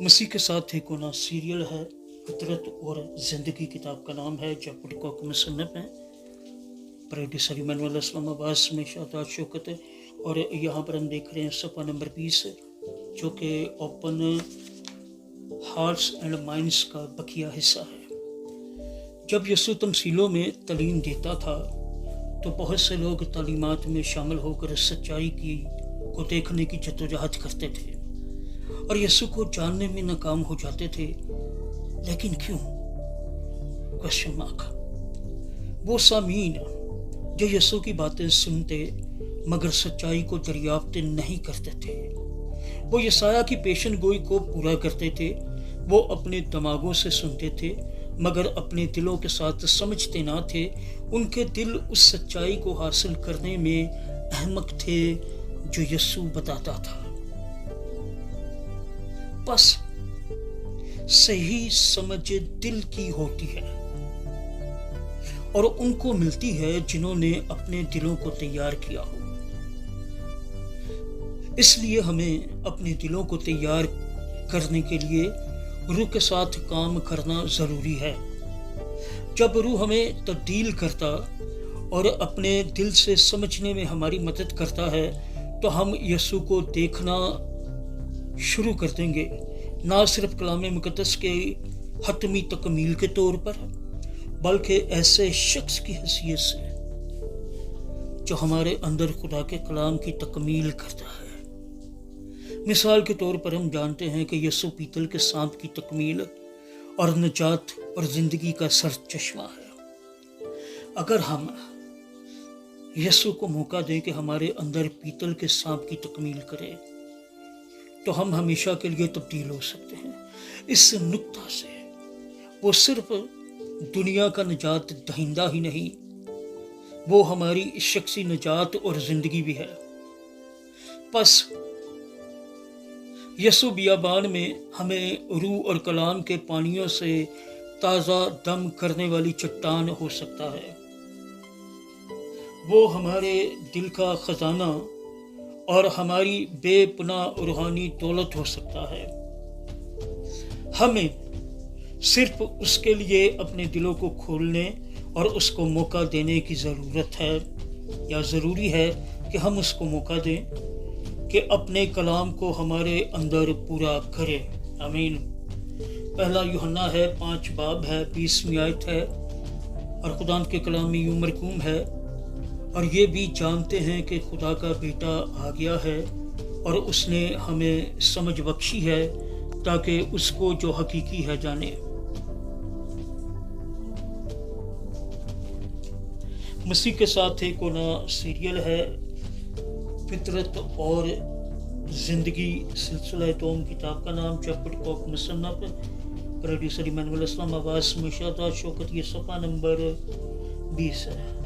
मसीह के साथ एक होना सीरियल है। फितरत और ज़िंदगी किताब का नाम है। जयपुर कोक मुसन्नफ है। प्रोड्यूसर इमानुएल अस्लम अब्बास में शादात शौकत है। और यहाँ पर हम देख रहे हैं सफ़ा नंबर 20 जो कि ओपन हार्ट्स एंड माइंड्स का बकिया हिस्सा है। जब यसू तमसीलों में तालीम देता था तो बहुत से लोग तालीमात में शामिल होकर सच्चाई को देखने की जद्दोजहद करते थे और यसू को जानने में नाकाम हो जाते थे। लेकिन क्यों? Question mark. वो सामीन जो यसू की बातें सुनते मगर सच्चाई को दरियाफ्त नहीं करते थे, वो यसाया की पेशन गोई को पूरा करते थे। वो अपने दिमागों से सुनते थे मगर अपने दिलों के साथ समझते ना थे। उनके दिल उस सच्चाई को हासिल करने में अहमक थे जो यसू बताता था। बस सही समझ दिल की होती है और उनको मिलती है जिन्होंने अपने दिलों को तैयार किया हो। इसलिए हमें अपने दिलों को तैयार करने के लिए रूह के साथ काम करना जरूरी है। जब रूह हमें तब्दील करता और अपने दिल से समझने में हमारी मदद करता है तो हम यसू को देखना शुरू कर देंगे, ना सिर्फ कलाम मुकद्दस के हतमी तकमील के तौर पर बल्कि ऐसे शख्स की हैसियत से जो हमारे अंदर खुदा के कलाम की तकमील करता है। मिसाल के तौर पर हम जानते हैं कि यसू पीतल के सांप की तकमील और निजात और जिंदगी का सर चश्मा है। अगर हम यसू को मौका दें कि हमारे अंदर पीतल के सांप की तकमील करे तो हम हमेशा के लिए तब्दील हो सकते हैं। इस नुक्ता से वो सिर्फ दुनिया का निजात दहिंदा ही नहीं, वो हमारी शख्सी निजात और जिंदगी भी है। बस यसू बियाबान में हमें रूह और कलाम के पानियों से ताज़ा दम करने वाली चट्टान हो सकता है। वो हमारे दिल का खजाना और हमारी बेपनाह रूहानी दौलत हो सकता है। हमें सिर्फ उसके लिए अपने दिलों को खोलने और उसको मौका देने की ज़रूरत है, या ज़रूरी है कि हम उसको मौका दें कि अपने कलाम को हमारे अंदर पूरा करे। आमीन। पहला यूहन्ना है 5 बाब है 20वीं आयत है और खुदा के कलाम में यूं मरकूम है, और ये भी जानते हैं कि खुदा का बेटा आ गया है और उसने हमें समझ बख्शी है ताकि उसको जो हकीकी है जाने। मसीह के साथ एक होना सीरियल है। फितरत और ज़िंदगी सिलसिला तोम किताब का नाम जयपुर कोक मुसन्नफ। प्रोड्यूसर इमानुएल अस्लम अब्बास में शादात शौकत। ये सफ़ा नंबर 20 है।